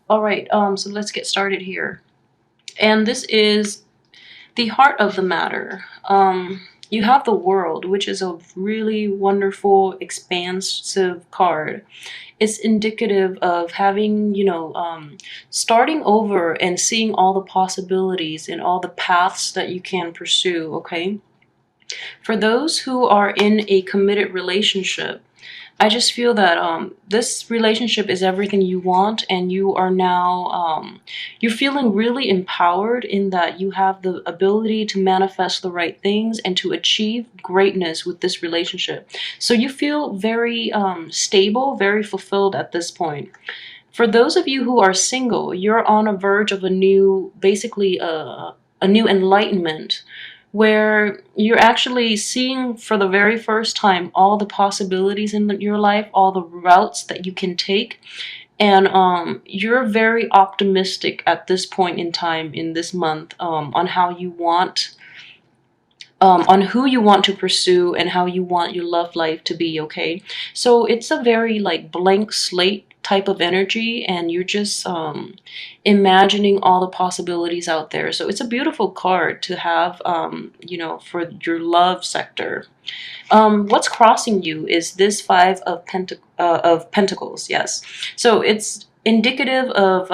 All right, so let's get started here. And this is the heart of the matter. You have the world, which is a really wonderful, expansive card. It's indicative of having, starting over and seeing all the possibilities and all the paths that you can pursue, okay? For those who are in a committed relationship, I just feel that this relationship is everything you want, and you are now you're feeling really empowered in that you have the ability to manifest the right things and to achieve greatness with this relationship. So you feel very stable, very fulfilled at this point. For those of you who are single, you're on a verge of a new, basically a new enlightenment where you're actually seeing for the very first time all the possibilities in your life, all the routes that you can take. And you're very optimistic at this point in time in this month on how you want, on who you want to pursue and how you want your love life to be, okay? So it's a very like blank slate type of energy, and you're just imagining all the possibilities out there. So it's a beautiful card to have, for your love sector. What's crossing you is this five of pentacles, yes. So it's indicative of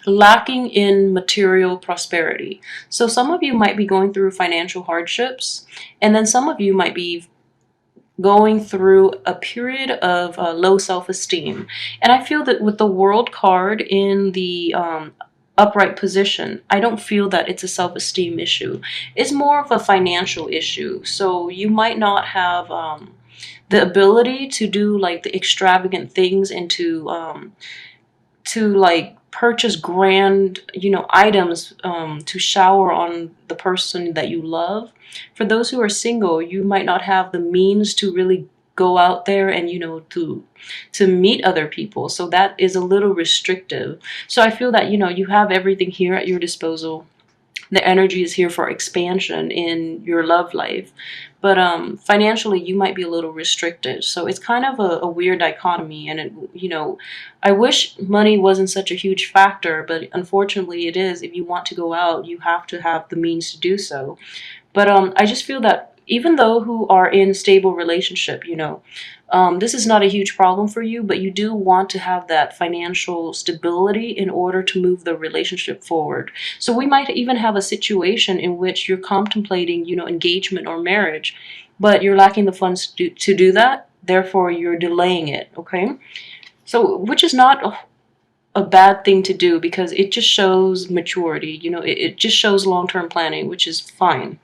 lacking in material prosperity. So some of you might be going through financial hardships, and then some of you might be going through a period of low self-esteem. And I feel that with the World card in the upright position, I don't feel that it's a self-esteem issue. It's more of a financial issue. So you might not have the ability to do like the extravagant things and to like purchase grand, items to shower on the person that you love. For those who are single, you might not have the means to really go out there and to meet other people, so that is a little restrictive. So I feel that you have everything here at your disposal. The energy is here for expansion in your love life, but financially you might be a little restricted. So it's kind of a weird dichotomy, and I wish money wasn't such a huge factor, but unfortunately it is. If you want to go out, you have to have the means to do so. But I just feel that even though who are in stable relationship, this is not a huge problem for you, but you do want to have that financial stability in order to move the relationship forward. So we might even have a situation in which you're contemplating, engagement or marriage, but you're lacking the funds to do that. Therefore, you're delaying it, okay? So, which is not a bad thing to do, because it just shows maturity, it just shows long-term planning, which is fine.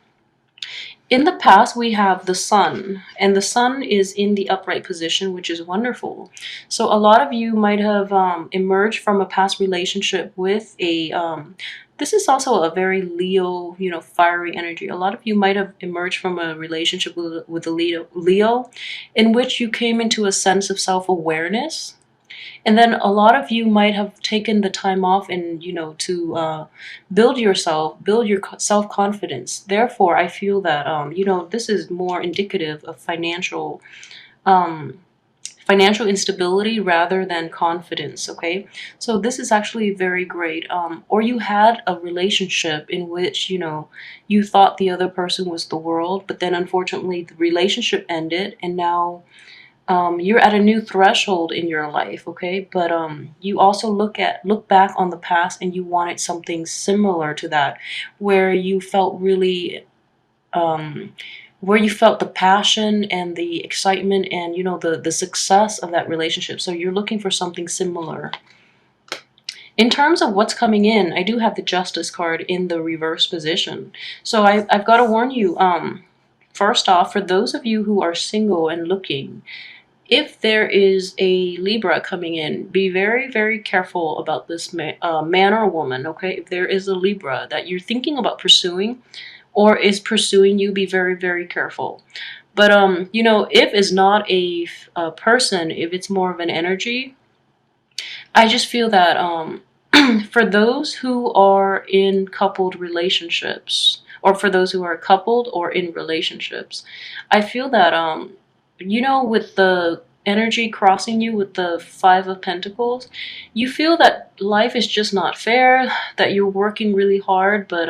In the past, we have the sun, and the sun is in the upright position, which is wonderful. So a lot of you might have emerged from a past relationship with this is also a very Leo, fiery energy. A lot of you might have emerged from a relationship with a Leo, in which you came into a sense of self-awareness. And then a lot of you might have taken the time off and, to build yourself, build your self-confidence. Therefore, I feel that, this is more indicative of um, financial instability rather than confidence, okay? So this is actually very great. Or you had a relationship in which, you thought the other person was the world, but then unfortunately the relationship ended, and now you're at a new threshold in your life, okay? But you also look back on the past, and you wanted something similar to that, where you felt really, um, where you felt the passion and the excitement and the success of that relationship. So you're looking for something similar. In terms of what's coming in, I do have the Justice card in the reverse position. So I've got to warn you. First off, for those of you who are single and looking, if there is a Libra coming in, be very, very careful about this man or woman, okay? If there is a Libra that you're thinking about pursuing or is pursuing you, be very, very careful. But, if it's not a person, if it's more of an energy, I just feel that for those who are in coupled relationships, or for those who are coupled or in relationships, I feel that, with the energy crossing you with the Five of Pentacles, you feel that life is just not fair, that you're working really hard, but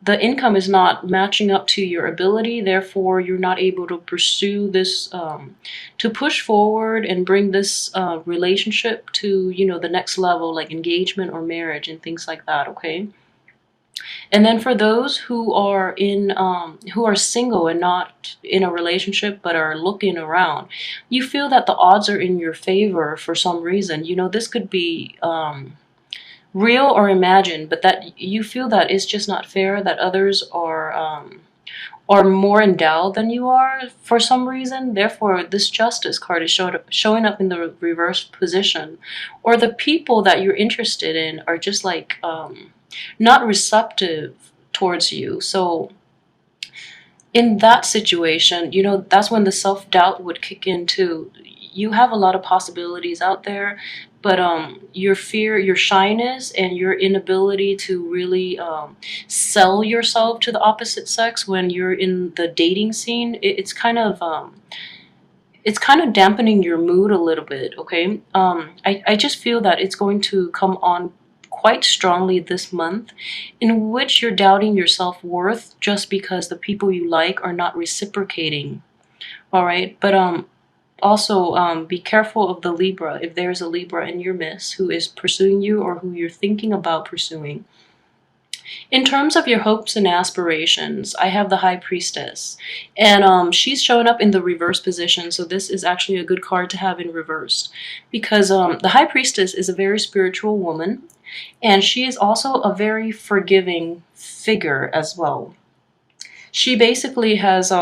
the income is not matching up to your ability. Therefore, you're not able to pursue this, to push forward and bring this relationship to, the next level, like engagement or marriage and things like that, okay? And then for those who are who are single and not in a relationship but are looking around, you feel that the odds are in your favor for some reason. This could be real or imagined, but that you feel that it's just not fair, that others are more endowed than you are for some reason. Therefore, this Justice card is showing up in the reverse position, or the people that you're interested in are just like not receptive towards you. So in that situation, that's when the self-doubt would kick in too. You have a lot of possibilities out there, but your fear, your shyness, and your inability to really sell yourself to the opposite sex when you're in the dating scene, it's kind of dampening your mood a little bit, okay? I just feel that it's going to come on quite strongly this month, in which you're doubting your self-worth just because the people you like are not reciprocating. All right, but also be careful of the Libra, if there's a Libra in your midst who is pursuing you or who you're thinking about pursuing. In terms of your hopes and aspirations, I have the High Priestess, and she's showing up in the reverse position, so this is actually a good card to have in reverse, because the High Priestess is a very spiritual woman, and she is also a very forgiving figure as well. She basically has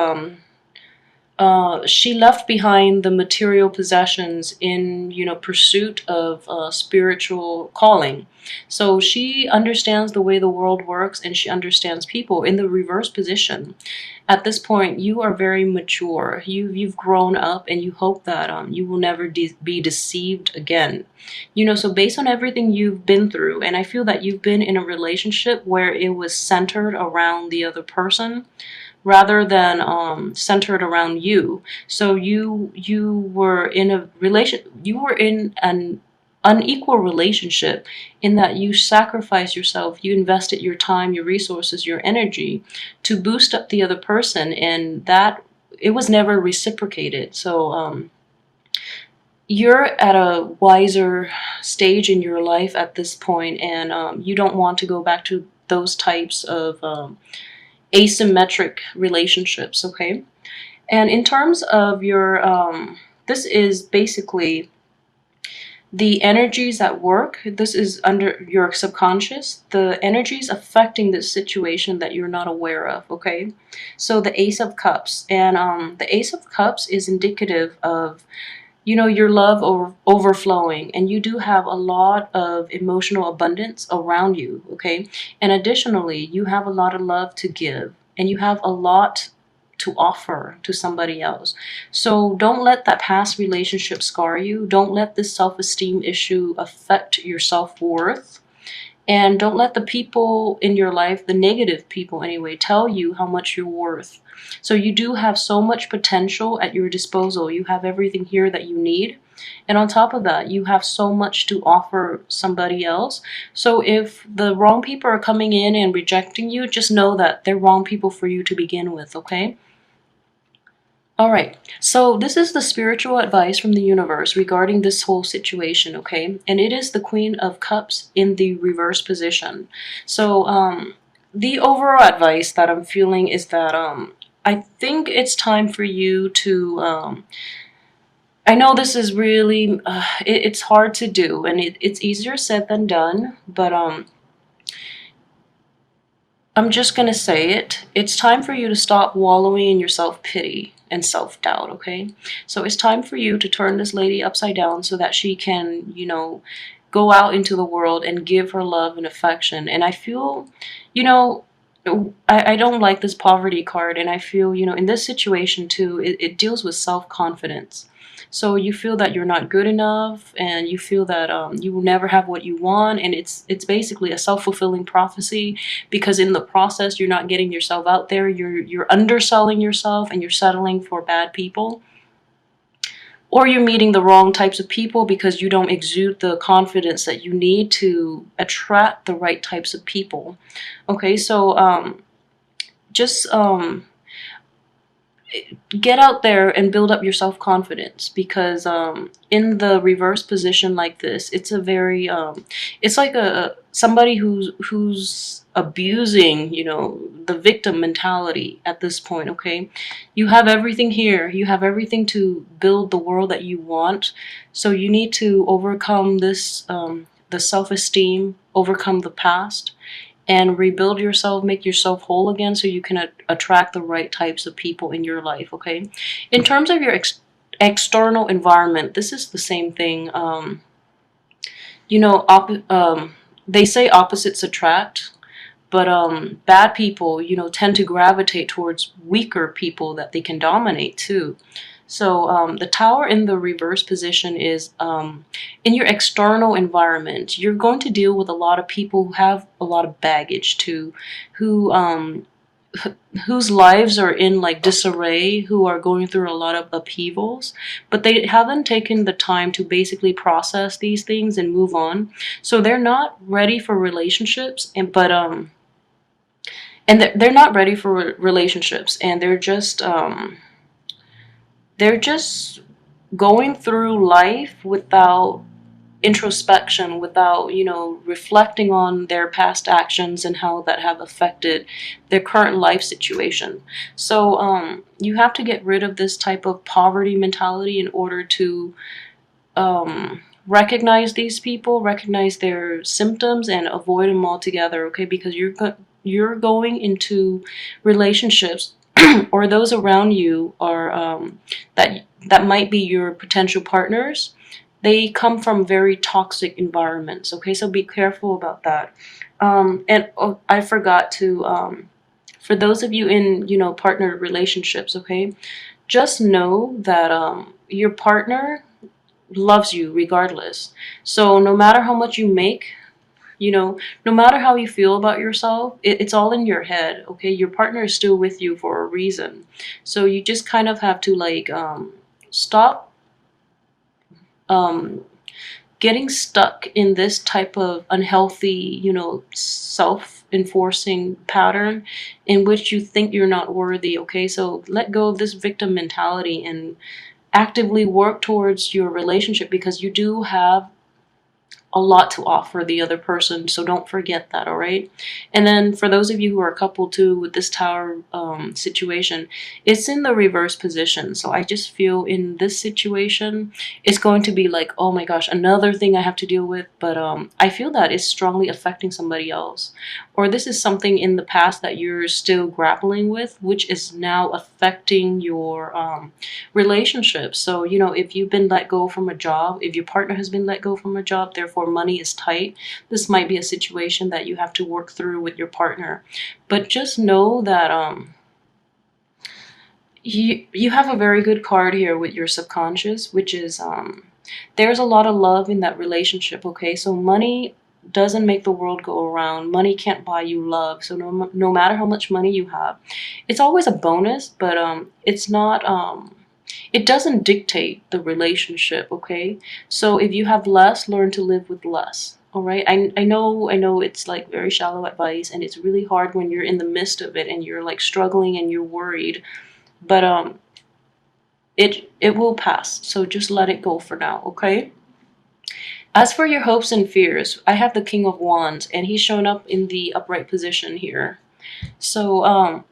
she left behind the material possessions in pursuit of spiritual calling. So she understands the way the world works, and she understands people. In the reverse position, at this point, you are very mature. You've grown up, and you hope that you will never be deceived again. So based on everything you've been through, and I feel that you've been in a relationship where it was centered around the other person rather than centered around you. So you were in an unequal relationship, in that you sacrificed yourself, you invested your time, your resources, your energy to boost up the other person, and that it was never reciprocated. So you're at a wiser stage in your life at this point, and you don't want to go back to those types of asymmetric relationships, okay? And in terms of your, this is basically the energies at work. This is under your subconscious, the energies affecting this situation that you're not aware of, okay? So the Ace of Cups, and the Ace of Cups is indicative of your love overflowing, and you do have a lot of emotional abundance around you, okay? And additionally, you have a lot of love to give, and you have a lot to offer to somebody else. So don't let that past relationship scar you. Don't let this self-esteem issue affect your self-worth. And don't let the people in your life, the negative people anyway, tell you how much you're worth. So you do have so much potential at your disposal. You have everything here that you need. And on top of that, you have so much to offer somebody else. So if the wrong people are coming in and rejecting you, just know that they're wrong people for you to begin with, okay? All right, so this is the spiritual advice from the universe regarding this whole situation, okay? And it is the Queen of Cups in the reverse position. So the overall advice that I'm feeling is that I think it's time for you to, I know this is really, it's hard to do, and it's easier said than done, but I'm just going to say it. It's time for you to stop wallowing in your self-pity and self-doubt, okay? So it's time for you to turn this lady upside down so that she can, go out into the world and give her love and affection. And I feel, I don't like this poverty card, and I feel, in this situation too, it deals with self-confidence. So you feel that you're not good enough, and you feel that you will never have what you want, and it's basically a self-fulfilling prophecy, because in the process you're not getting yourself out there, you're underselling yourself, and you're settling for bad people. or you're meeting the wrong types of people because you don't exude the confidence that you need to attract the right types of people. Okay, so just get out there and build up your self-confidence, because in the reverse position like this, it's a very it's like a somebody who's abusing, you know, the victim mentality at this point. Okay, you have everything here, you have everything to build the world that you want, so you need to overcome this the self-esteem, overcome the past, and rebuild yourself, make yourself whole again, so you can attract the right types of people in your life. Okay, in terms of your external environment, this is the same thing. You know, they say opposites attract, but bad people, you know, tend to gravitate towards weaker people that they can dominate too. So the Tower in the reverse position is in your external environment, you're going to deal with a lot of people who have a lot of baggage too, who whose lives are in like disarray, who are going through a lot of upheavals, but they haven't taken the time to basically process these things and move on. So they're not ready for relationships, and they're not ready for relationships, and they're just going through life without introspection, without, you know, reflecting on their past actions and how that have affected their current life situation. So you have to get rid of this type of poverty mentality in order to recognize these people, recognize their symptoms, and avoid them altogether. Okay, because you're going into relationships or those around you are that might be your potential partners. They come from very toxic environments. Okay, so be careful about that. And oh, I forgot to for those of you in, you know, partner relationships. Okay, just know that your partner loves you regardless. So no matter how much you make, you know, no matter how you feel about yourself, it's all in your head. Okay, your partner is still with you for a reason. So you just kind of have to like stop um, getting stuck in this type of unhealthy, you know, self-enforcing pattern in which you think you're not worthy. Okay, so let go of this victim mentality and actively work towards your relationship, because you do have a lot to offer the other person, so don't forget that. All right, and then for those of you who are a couple too, with this Tower situation, it's in the reverse position. So I just feel in this situation it's going to be like, oh my gosh, another thing I have to deal with. But I feel that it's strongly affecting somebody else, or this is something in the past that you're still grappling with, which is now affecting your relationships. So, you know, if you've been let go from a job, if your partner has been let go from a job, therefore money is tight, this might be a situation that you have to work through with your partner. But just know that you have a very good card here with your subconscious, which is there's a lot of love in that relationship. Okay, so money doesn't make the world go around. Money can't buy you love. So no matter how much money you have, it's always a bonus, but it's not it doesn't dictate the relationship. Okay, so if you have less, learn to live with less. All right, I know it's like very shallow advice, and it's really hard when you're in the midst of it and you're like struggling and you're worried, but it will pass. So just let it go for now. Okay, as for your hopes and fears, I have the King of Wands, and he's shown up in the upright position here. So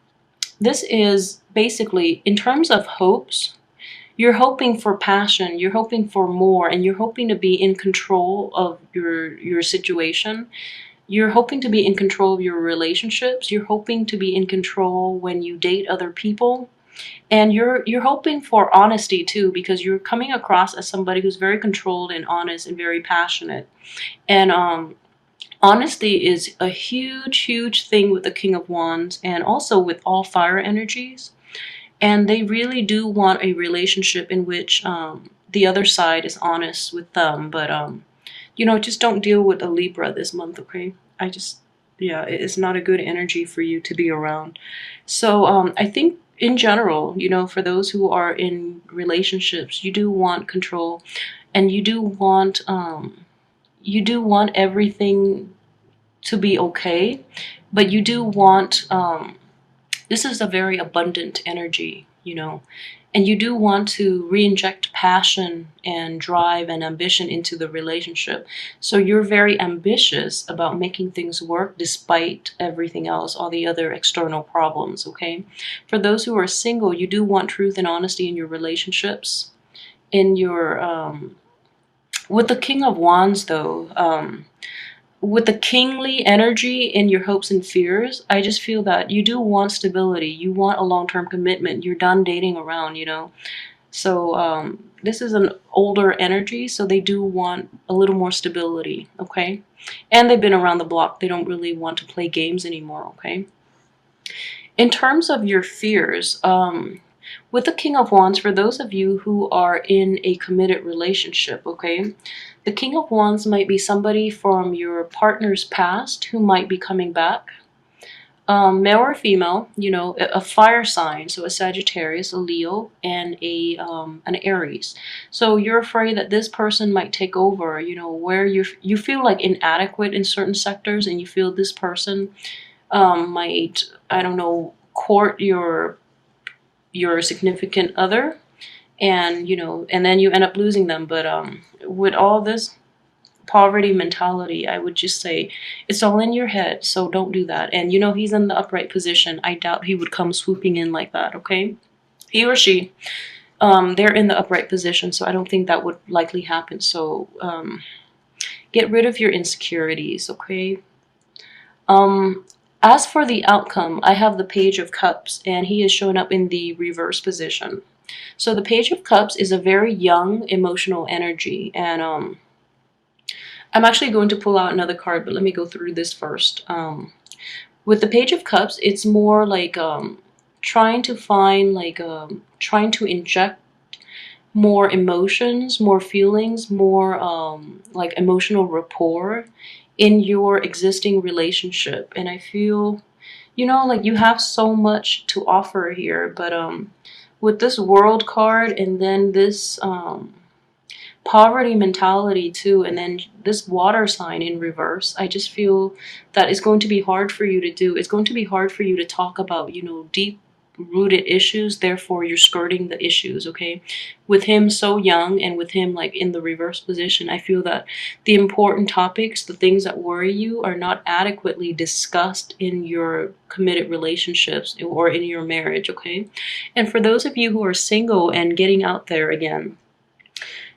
this is basically in terms of hopes. You're hoping for passion, you're hoping for more, and you're hoping to be in control of your situation. You're hoping to be in control of your relationships. You're hoping to be in control when you date other people. And you're hoping for honesty too, because you're coming across as somebody who's very controlled and honest and very passionate. And honesty is a huge thing with the King of Wands, and also with all fire energies. And they really do want a relationship in which the other side is honest with them. But you know, just don't deal with a Libra this month. Okay, yeah, it's not a good energy for you to be around. So I think in general, you know, for those who are in relationships, you do want control, and you do want everything to be okay, but you do want this is a very abundant energy, you know, and you do want to re-inject passion and drive and ambition into the relationship. So you're very ambitious about making things work despite everything else, all the other external problems, okay? For those who are single, you do want truth and honesty in your relationships. In your with the King of Wands though, with the kingly energy in your hopes and fears, I just feel that you do want stability. You want a long-term commitment. You're done dating around, you know. So this is an older energy, so they do want a little more stability, okay? And they've been around the block. They don't really want to play games anymore, okay? In terms of your fears, with the King of Wands, for those of you who are in a committed relationship, okay, the King of Wands might be somebody from your partner's past who might be coming back. Male or female, you know, a fire sign, so a Sagittarius, a Leo, and an Aries. So you're afraid that this person might take over, you know, where you feel like inadequate in certain sectors, and you feel this person might, I don't know, court your significant other, and you know, and then you end up losing them. But with all this poverty mentality, I would just say it's all in your head, so don't do that. And you know, he's in the upright position. I doubt he would come swooping in like that, okay? He or she, they're in the upright position, so I don't think that would likely happen. So get rid of your insecurities, okay? As for the outcome, I have the Page of Cups, and he is showing up in the reverse position. So the Page of Cups is a very young emotional energy, and I'm actually going to pull out another card, but let me go through this first. With the Page of Cups, it's more like trying to find, like, trying to inject more emotions, more feelings, more like emotional rapport in your existing relationship. And I feel, you know, like you have so much to offer here, but with this World card, and then this poverty mentality too, and then this water sign in reverse, I just feel that it's going to be hard for you to do. It's going to be hard for you to talk about, you know, deep rooted issues, therefore you're skirting the issues, okay? With him so young, and with him like in the reverse position, I feel that the important topics, the things that worry you, are not adequately discussed in your committed relationships or in your marriage, okay? And for those of you who are single and getting out there again,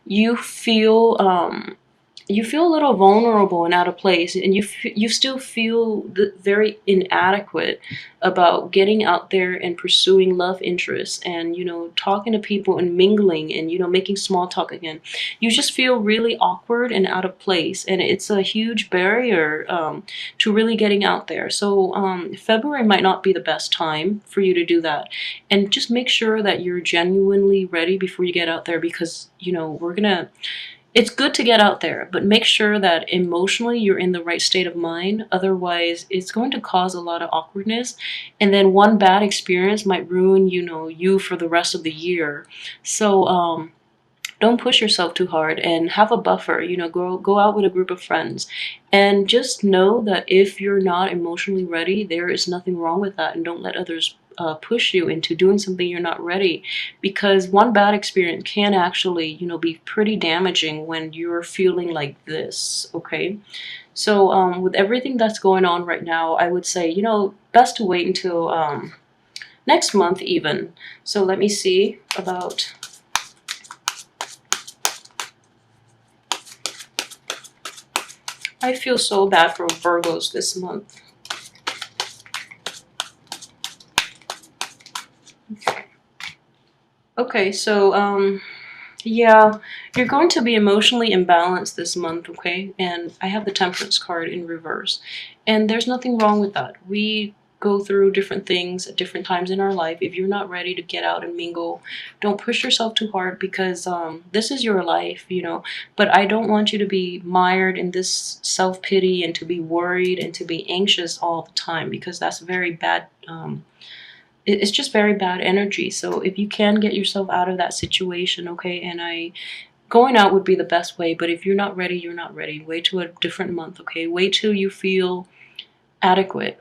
you feel a little vulnerable and out of place, and you still feel very inadequate about getting out there and pursuing love interests, and you know, talking to people and mingling, and you know, making small talk again. You just feel really awkward and out of place, and it's a huge barrier to really getting out there. So February might not be the best time for you to do that, and just make sure that you're genuinely ready before you get out there, because you know, it's good to get out there, but make sure that emotionally you're in the right state of mind. Otherwise, it's going to cause a lot of awkwardness. And then one bad experience might ruin, you know, you for the rest of the year. So don't push yourself too hard, and have a buffer. You know, go out with a group of friends, and just know that if you're not emotionally ready, there is nothing wrong with that, and don't let others push you into doing something you're not ready, because one bad experience can actually, you know, be pretty damaging when you're feeling like this, okay? So with everything that's going on right now, I would say, you know, best to wait until next month even. So let me see about... I feel so bad for Virgos this month. Okay, so yeah, you're going to be emotionally imbalanced this month, okay? And I have the Temperance card in reverse. And there's nothing wrong with that. We go through different things at different times in our life. If you're not ready to get out and mingle, don't push yourself too hard, because this is your life, you know. But I don't want you to be mired in this self-pity, and to be worried, and to be anxious all the time, because that's very bad it's just very bad energy. So if you can get yourself out of that situation, okay, and going out would be the best way, but if you're not ready, you're not ready. Wait till a different month, okay? Wait till you feel adequate.